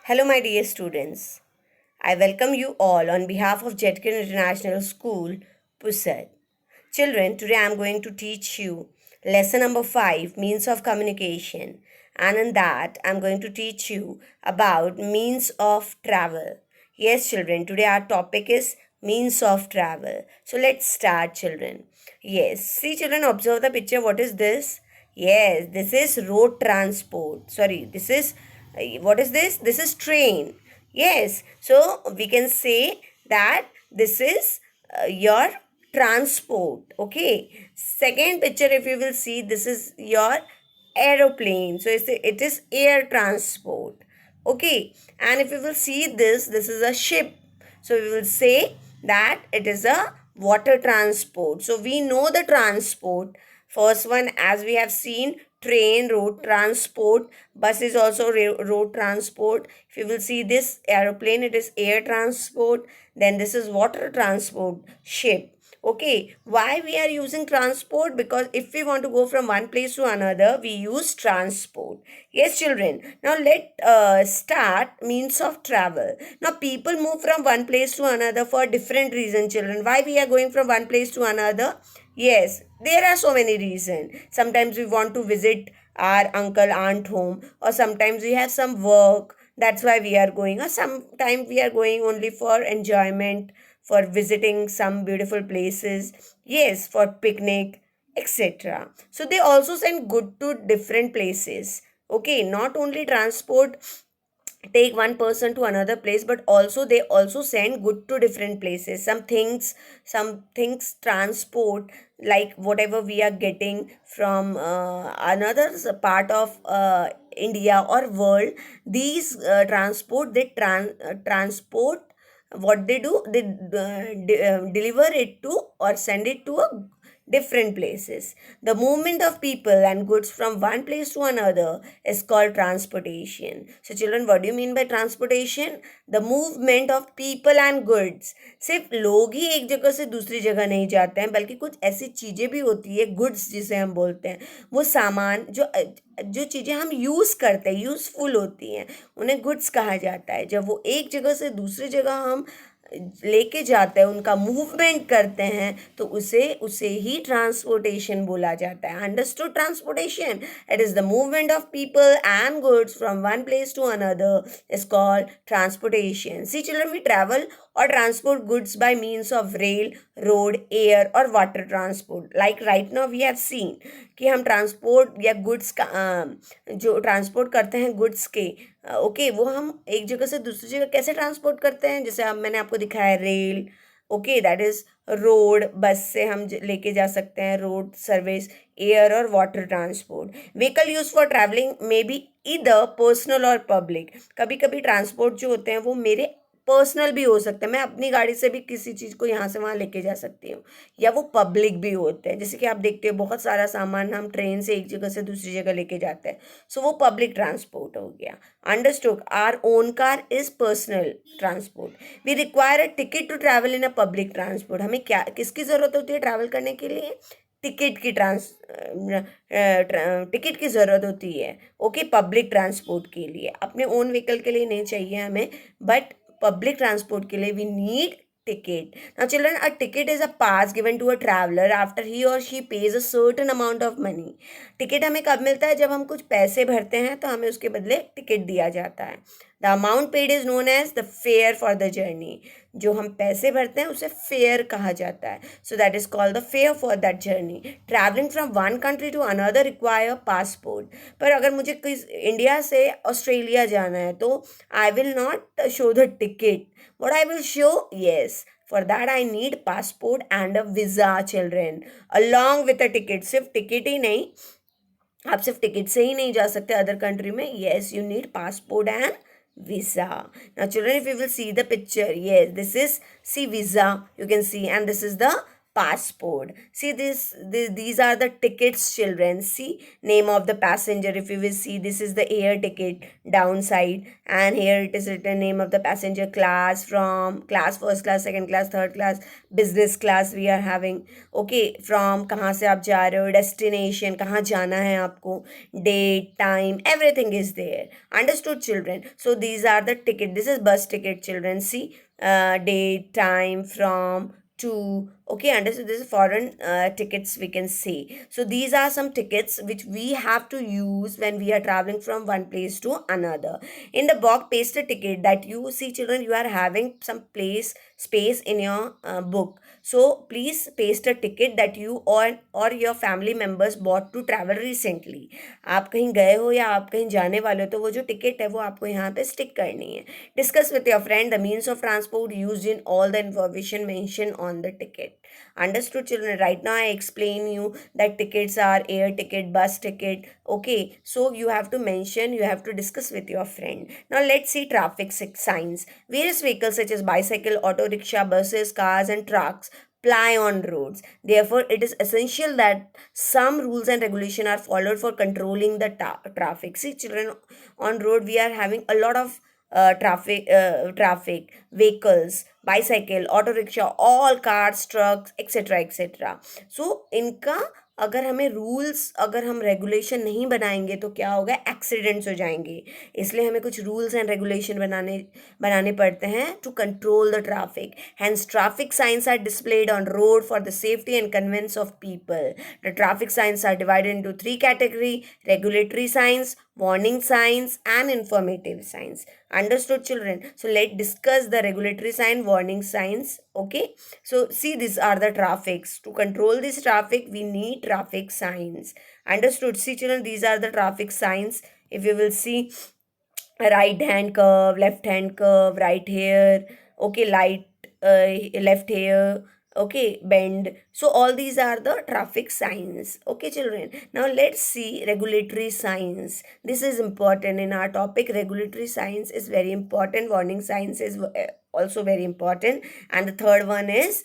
Hello, my dear students. I welcome you all on behalf of Jetkin International School, Pusat. Children, today I am going to teach you lesson number 5, means of communication. And in that, I am going to teach you about means of travel. Yes, children, today our topic is means of travel. So let's start, children. Yes, see, children, observe the picture. What is this? Yes, this is road transport. Sorry, this is what is this? This is train. Yes, so we can say that this is your transport. Okay, second picture, if you will see, this is your aeroplane. So it is air transport. Okay, and if you will see this is a ship. So we will say that it is a water transport. So we know the transport. First one, as we have seen, train, road transport. Bus is also road transport. If you will see this aeroplane, it is air transport. Then this is water transport, ship. Okay, why we are using transport? Because if we want to go from one place to another, we use transport. Yes, children. Now let start means of travel. Now people move from one place to another for different reasons, children. Why we are going from one place to another? Yes, there are so many reasons. Sometimes we want to visit our uncle, aunt home, or sometimes we have some work. That's why we are going, or sometimes we are going only for enjoyment, for visiting some beautiful places, yes, for picnic, etc. So they also send good to different places. Okay, not only transport take one person to another place, but also they also send good to different places. Some things transport, like whatever we are getting from another part of India or world. These transport, they transport. What they do, they deliver it to or send it to a different places. The movement of people and goods from one place to another is called transportation. So children, what do you mean by transportation? The movement of people and goods. सिर्फ लोग ही एक जगह से दूसरी जगह नहीं जाते हैं, बल्कि कुछ ऐसी चीज़ें भी होती है, गुड्स जिसे हम बोलते हैं, वो सामान जो जो चीज़ें हम यूज़ करते हैं, यूज़फुल होती हैं, उन्हें गुड्स कहा जाता है. जब वो एक जगह से दूसरी जगह हम लेके जाते हैं, उनका मूवमेंट करते हैं, तो उसे उसे ही ट्रांसपोर्टेशन बोला जाता है. Understood? Transportation, it is the movement of people and goods from one place to another, is called transportation. See children, we travel or transport goods by means of rail, road, air or water transport. Like right now we have seen कि हम transport या goods का जो transport करते हैं goods के, okay, वो हम एक जगह से दूसरी जगह कैसे ट्रांसपोर्ट करते हैं, जैसे अब मैंने आपको दिखाया rail. Okay, that is road. बस से हम लेके जा सकते हैं, रोड सर्विस. एयर और water transport. Vehicle use for travelling may be इधर पर्सनल और पब्लिक. कभी कभी ट्रांसपोर्ट जो होते हैं वो मेरे पर्सनल भी हो सकते हैं, मैं अपनी गाड़ी से भी किसी चीज़ को यहाँ से वहाँ लेके जा सकती हूँ, या वो पब्लिक भी होते हैं. जैसे कि आप देखते हो बहुत सारा सामान हम ट्रेन से एक जगह से दूसरी जगह लेके जाते हैं, सो वो पब्लिक ट्रांसपोर्ट हो गया. Understood? Our own car is personal transport. We require a ticket to travel in a public transport. हमें क्या किसकी ज़रूरत होती है ट्रैवल करने के लिए? टिकट की टिकट की ज़रूरत होती है. ओके, पब्लिक ट्रांसपोर्ट के लिए. अपने ओन व्हीकल के लिए नहीं चाहिए हमें, बट public transport के लिए we need ticket. Now children, a ticket is a pass given to a traveler after he or she pays a certain amount of money. Ticket हमें कब मिलता है? जब हम कुछ पैसे भरते हैं तो हमें उसके बदले टिकट दिया जाता है. The amount paid is known as the fare for the journey. जो हम पैसे भरते हैं उसे फेयर कहा जाता है. So that is called the fare for that journey. Travelling from one country to another require passport. पर अगर मुझे किस इंडिया से ऑस्ट्रेलिया जाना है तो I will not show the ticket. What I will show? Yes, for that I need passport and a visa children, along with a ticket. सिर्फ ticket ही नहीं, आप सिर्फ टिकट से ही नहीं जा सकते अदर कंट्री में. Yes, you need passport and visa. Now children, if you will see the picture, yes, this is, see, visa, you can see, and this is the passport. See these are the tickets, children. See, name of the passenger. If you will see, this is the air ticket downside, and here it is written name of the passenger, class, from class, first class, second class, third class, business class we are having. Okay, from कहाँ से आप जा रहे हो, destination कहाँ जाना है आपको, date, time, everything is there. Understood, children? So these are the ticket. This is bus ticket, children. See, date, time, from, to. Okay, understood? This is foreign tickets we can see. So these are some tickets which we have to use when we are traveling from one place to another. In the box, paste a ticket that you see, children. You are having some place space in your book. So please paste a ticket that you or your family members bought to travel recently. आप कहीं गए हो या आप कहीं जाने वाले हो तो वो जो टिकट है वो आपको यहाँ पे स्टिक करनी है. Discuss with your friend the means of transport used in all the information mentioned on the ticket. Understood, children? Right now I explain you that tickets are air ticket, bus ticket. Okay, so you have to mention, you have to discuss with your friend. Now let's see traffic signs. Various vehicles such as bicycle, auto rickshaw, buses, cars and trucks ply on roads. Therefore, it is essential that some rules and regulation are followed for controlling the traffic. See, children, on road we are having a lot of traffic, vehicles, bicycle, auto rickshaw, all cars, trucks, etc. etc. So इनका अगर हमें rules, अगर हम regulation नहीं बनाएंगे तो क्या होगा, एक्सीडेंट्स हो जाएंगे. इसलिए हमें कुछ रूल्स एंड रेगुलेशन बनाने पड़ते हैं to control the traffic. Hence traffic signs are displayed on road for the safety and convenience of people. The traffic signs are divided into 3 category: regulatory signs, warning signs and informative signs. Understood, children? So let's discuss the regulatory sign, warning signs. Okay, so see, these are the traffics. To control this traffic we need traffic signs. Understood? See, children, these are the traffic signs. If you will see, right hand curve, left hand curve, right here, okay, light, left here, okay, bend. So all these are the traffic signs. Okay, children, now let's see regulatory signs. This is important in our topic. Regulatory signs is very important. Warning signs is also very important. And the third one is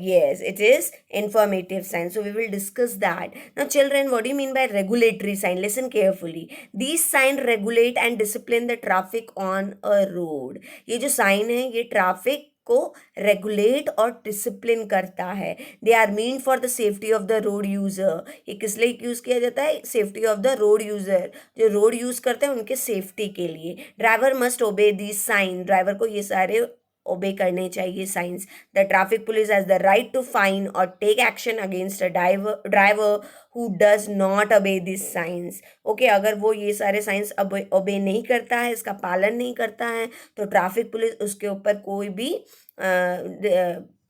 yes, it is informative sign. So we will discuss that. Now, children, what do you mean by regulatory sign? Listen carefully. These signs regulate and discipline the traffic on a road. ये जो sign है ये traffic को regulate और discipline करता है. They are mean for the safety of the road user. ये किस लिए यूज किया जाता है? Safety of the road user. जो रोड यूज करते हैं उनके सेफ्टी के लिए. Driver must obey this sign. Driver को ये सारे ओबे करने चाहिए signs. The traffic police has the right to fine और take action against a driver who does not obey this signs. Okay, अगर वो ये सारे साइंस ओबे नहीं करता है, इसका पालन नहीं करता है, तो ट्रैफिक पुलिस उसके ऊपर कोई भी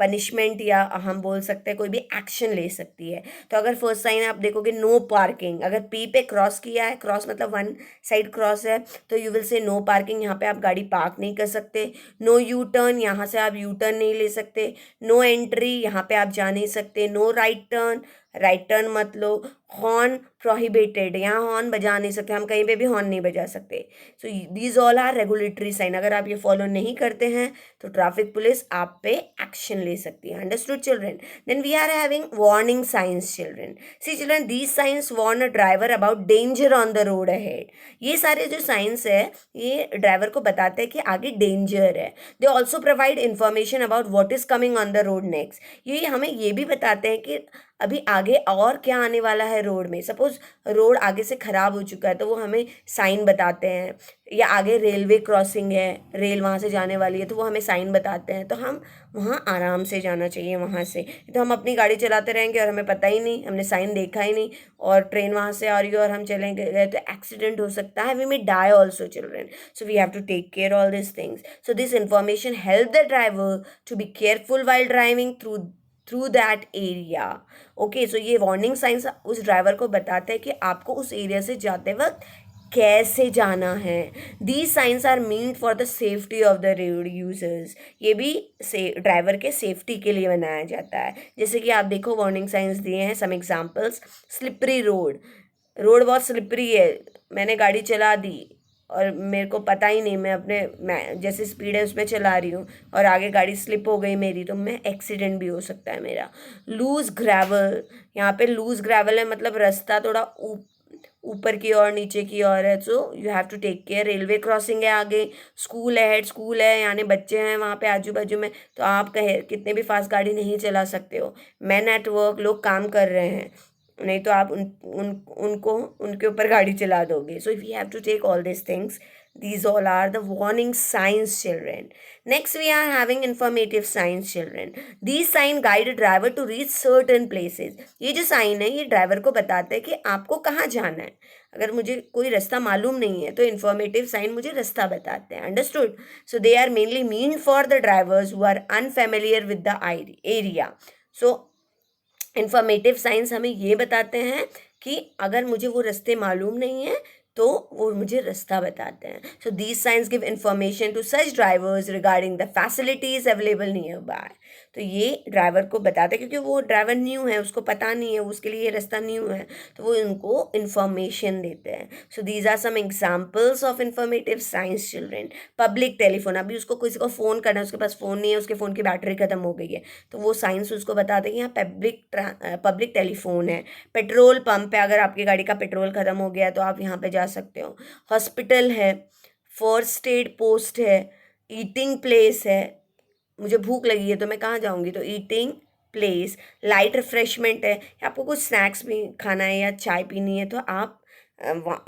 पनिशमेंट या हम बोल सकते हैं कोई भी एक्शन ले सकती है. तो अगर फर्स्ट साइन आप देखोगे नो पार्किंग, अगर पी पे क्रॉस किया है, क्रॉस मतलब वन साइड क्रॉस है, तो you will say no parking. यहाँ पे आप गाड़ी पार्क नहीं कर सकते. नो यू टर्न, यहाँ से आप यू टर्न नहीं ले सकते. नो एंट्री, यहाँ पे आप जा नहीं सकते. No right turn, right turn मत लो. हॉर्न प्रोहिबिटेड, यहाँ हॉर्न बजा नहीं सकते, हम कहीं पे भी हॉर्न नहीं बजा सकते. So these all are regulatory sign. अगर आप ये फॉलो नहीं करते हैं तो ट्रैफिक पुलिस आप पे एक्शन ले सकती है. Understood, children? Then we are having warning signs, children. See children, these signs warn a driver about danger on the road ahead. ये सारे जो साइंस है ये ड्राइवर को बताते हैं कि आगे डेंजर है. They also provide information about what is coming on the road next. ये हमें ये भी बताते हैं कि अभी आगे और क्या आने वाला है रोड में. सपोज रोड आगे से ख़राब हो चुका है तो वो हमें साइन बताते हैं. या आगे रेलवे क्रॉसिंग है, रेल वहाँ से जाने वाली है, तो वो हमें साइन बताते हैं. तो हम वहाँ आराम से जाना चाहिए वहाँ से. तो हम अपनी गाड़ी चलाते रहेंगे और हमें पता ही नहीं, हमने साइन देखा ही नहीं, और ट्रेन वहाँ से आ रही है और हम चले गए तो एक्सीडेंट हो सकता है. We may die also, children. So we have to take care all this things. So this information help the driver to be careful while driving through that area. Okay, so ये warning science उस driver को बताते हैं कि आपको उस area से जाते वक्त कैसे जाना है. These signs are meant for the safety of the road users. ये भी ड्राइवर के सेफ्टी के लिए बनाया जाता है. जैसे कि आप देखो वार्निंग साइंस दिए हैं. Some examples: slippery road, road बहुत स्लिपरी है, मैंने गाड़ी चला दी, और मेरे को पता ही नहीं, मैं जैसे स्पीड है उसमें चला रही हूँ और आगे गाड़ी स्लिप हो गई मेरी, तो मैं एक्सीडेंट भी हो सकता है मेरा। लूज ग्रेवल, यहाँ पे लूज ग्रेवल है मतलब रास्ता थोड़ा ऊपर की ओर नीचे की ओर है, so you have to take care. Railway crossing है आगे, स्कूल है, हेड स्कूल है, यानी बच्चे हैं वहाँ पे आजू बाजू में, तो आप कहे कितने भी फास्ट गाड़ी नहीं चला सकते हो। मैन एट वर्क, लोग काम कर रहे हैं, नहीं तो आप उनको उनके ऊपर गाड़ी चला दोगे। So we have to take all this things, these all are the warning signs, children. Next we are having informative signs, children. These sign guide a driver to reach certain places. ये जो sign है ये driver को बताते हैं कि आपको कहाँ जाना है। अगर मुझे कोई रास्ता मालूम नहीं है तो इन्फॉर्मेटिव साइन मुझे रास्ता बताते हैं, understood. So they are mainly mean for the drivers who are unfamiliar with the area. So informative signs हमें ये बताते हैं कि अगर मुझे वो रास्ते मालूम नहीं है तो वो मुझे रास्ता बताते हैं। So these signs give information to such drivers regarding the facilities available nearby. तो ये ड्राइवर को बताते हैं, क्योंकि वो ड्राइवर न्यू है, उसको पता नहीं है, उसके लिए ये रास्ता न्यू है, तो वो उनको इन्फॉर्मेशन देते हैं। So these are some examples of informative signs, children. Public telephone, अभी उसको किसी को फ़ोन करना है, उसके पास फ़ोन नहीं है, उसके फ़ोन की बैटरी ख़त्म हो गई है, तो वो साइंस उसको बताते हैं कि यहाँ पब्लिक टेलीफोन है। पेट्रोल पंप है, अगर आपकी गाड़ी का पेट्रोल ख़त्म हो गया तो आप यहाँ पे जा सकते हो। हॉस्पिटल है, फर्स्ट एड पोस्ट है, ईटिंग प्लेस है, मुझे भूख लगी है तो मैं कहाँ जाऊँगी, तो ईटिंग प्लेस। लाइट रिफ्रेशमेंट है, आपको कुछ स्नैक्स भी खाना है या चाय पीनी है तो आप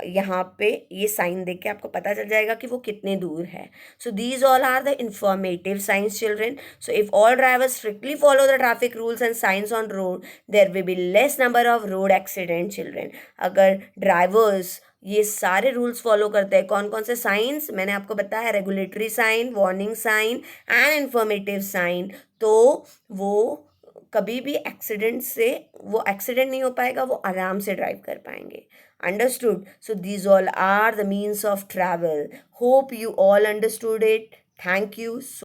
यहाँ पे ये साइन देख के आपको पता चल जाएगा कि वो कितने दूर है। So these all are the informative signs, children. So if all drivers strictly follow the traffic rules and signs on road, there will be less number of road accident, children. अगर ड्राइवर्स ये सारे rules follow करते हैं, कौन कौन से science मैंने आपको बताया, regulatory sign, warning sign and informative sign, तो वो कभी भी वो एक्सीडेंट नहीं हो पाएगा, वो आराम से ड्राइव कर पाएंगे, understood? So these all are the means of travel. Hope you all understood it. Thank you so